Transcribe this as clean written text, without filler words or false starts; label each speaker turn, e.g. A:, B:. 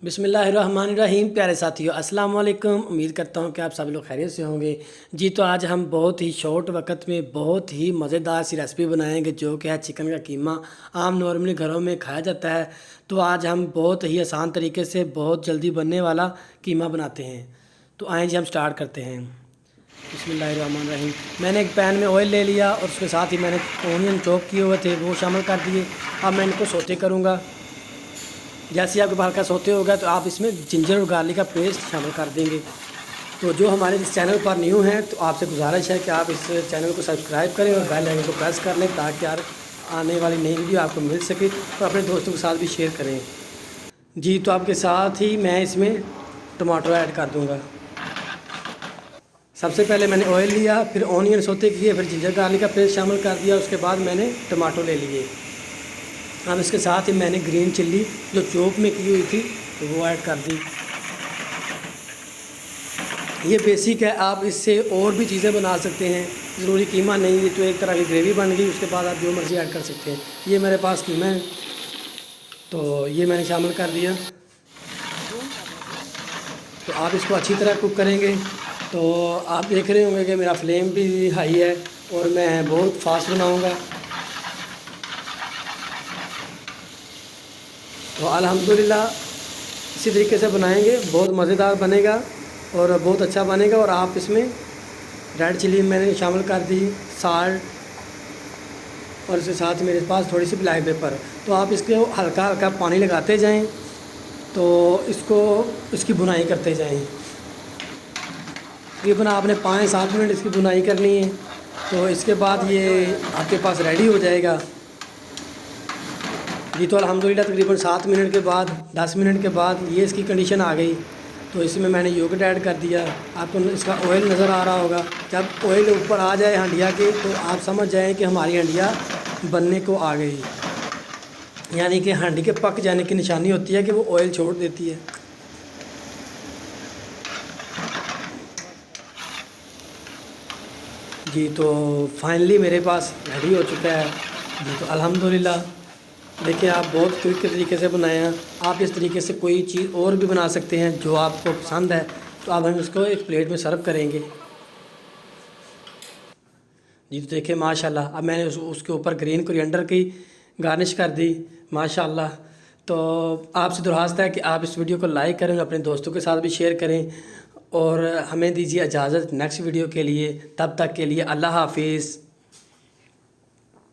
A: बिस्मिल्लाहिर्रहमानिर्रहीम। प्यारे साथियों, अस्सलाम वालेकुम। उम्मीद करता हूँ कि आप सब लोग खैरियत से होंगे। जी, तो आज हम बहुत ही शॉर्ट वक्त में बहुत ही मज़ेदार सी रेसिपी बनाएंगे जो कि है चिकन का कीमा। आम नॉर्मली घरों में खाया जाता है, तो आज हम बहुत ही आसान तरीके से बहुत जल्दी बनने वाला कीमा बनाते हैं। तो आइए जी हम स्टार्ट करते हैं। बिस्मिल्लाहिर्रहमानिर्रहीम। मैंने एक पैन में ऑयल ले लिया और उसके साथ ही मैंने ओनियन चॉप किए हुए थे वो शामिल कर दिए। अब मैं इनको सौते करूँगा। जैसे आपके बाहर का सोते होगा तो आप इसमें जिंजर और गार्लिक का पेस्ट शामिल कर देंगे। तो जो हमारे इस चैनल पर न्यू हैं तो आपसे गुजारिश है कि आप इस चैनल को सब्सक्राइब करें और बेल आइकन को प्रेस कर लें ताकि यार आने वाली नई वीडियो आपको मिल सके और अपने दोस्तों के साथ भी शेयर करें। जी, तो आपके साथ ही मैं इसमें टमाटो ऐड कर दूँगा। सबसे पहले मैंने ऑयल लिया, फिर ऑनियन सोते किए, फिर जिंजर गार्लिक का पेस्ट शामिल कर दिया, उसके बाद मैंने टमाटो ले लिए। अब इसके साथ ही मैंने ग्रीन चिल्ली जो चॉप में की हुई थी तो वो ऐड कर दी। ये बेसिक है, आप इससे और भी चीज़ें बना सकते हैं, ज़रूरी कीमा नहीं है। तो एक तरह की ग्रेवी बन गई, उसके बाद आप जो मर्ज़ी ऐड कर सकते हैं। ये मेरे पास कीमा है तो ये मैंने शामिल कर दिया। तो आप इसको अच्छी तरह कुक करेंगे। तो आप देख रहे होंगे कि मेरा फ्लेम भी हाई है और मैं बहुत फास्ट बनाऊँगा। तो अल्हम्दुलिल्लाह इसी तरीके से बनाएंगे, बहुत मज़ेदार बनेगा और बहुत अच्छा बनेगा। और आप इसमें रेड चिली मैंने शामिल कर दी, साल्ट, और इसके साथ मेरे पास थोड़ी सी ब्लैक पेपर। तो आप इसके हल्का हल्का पानी लगाते जाएं, तो इसकी बुनाई करते जाएं। तकरीबन आपने 5-7 मिनट इसकी बुनाई करनी है। तो इसके बाद ये आपके पास रेडी हो जाएगा। जी, तो अल्हम्दुलिल्लाह तकरीबन 7 मिनट के बाद 10 मिनट के बाद ये इसकी कंडीशन आ गई। तो इसमें मैंने योगर्ट ऐड कर दिया। आपको इसका ऑयल नज़र आ रहा होगा। जब ऑयल ऊपर आ जाए हंडिया के तो आप समझ जाएं कि हमारी हंडिया बनने को आ गई, यानी कि हंडी के पक जाने की निशानी होती है कि वो ऑयल छोड़ देती है। जी, तो फाइनली मेरे पास रेडी हो चुका है। जी, तो अल्हम्दुलिल्लाह देखिए आप बहुत क्विक तरीके से बनाया। आप इस तरीके से कोई चीज़ और भी बना सकते हैं जो आपको पसंद है। तो अब हम इसको एक प्लेट में सर्व करेंगे। जी, तो देखिए माशाल्लाह अब मैंने उसके ऊपर ग्रीन कोरिएंडर की गार्निश कर दी माशाल्लाह। तो आपसे दरख्वास्त है कि आप इस वीडियो को लाइक करें, अपने दोस्तों के साथ भी शेयर करें और हमें दीजिए इजाज़त नेक्स्ट वीडियो के लिए। तब तक के लिए अल्लाह हाफिज़।